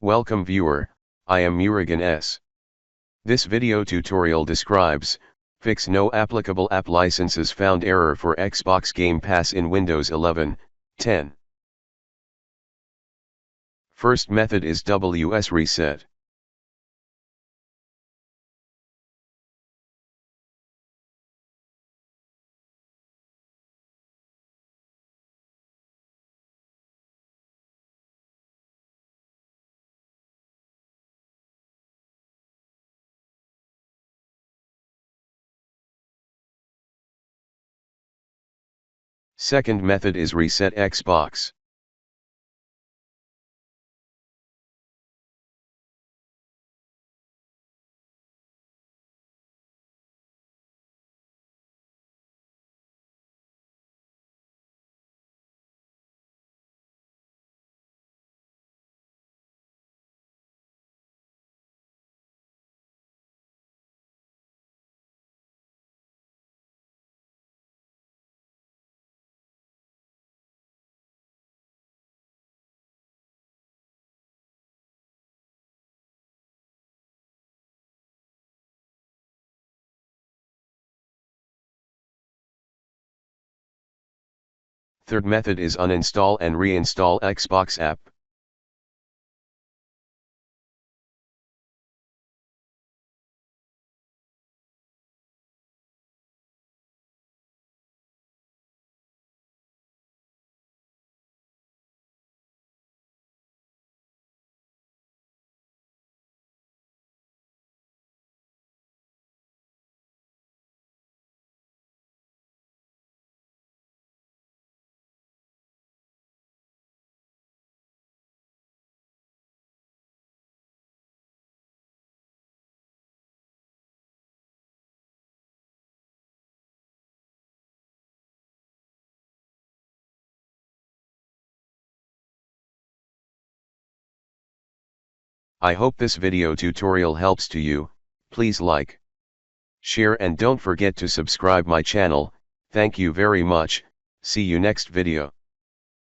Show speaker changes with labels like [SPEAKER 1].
[SPEAKER 1] Welcome viewer, I am Murugan S. This video tutorial describes, fix no applicable app licenses found error for Xbox Game Pass in Windows 11, 10. First method is WSreset. Second method is reset Xbox. Third method is uninstall and reinstall Xbox app. I hope this video tutorial helps to you. Please like, share and don't forget to subscribe my channel. Thank you very much. See you next video.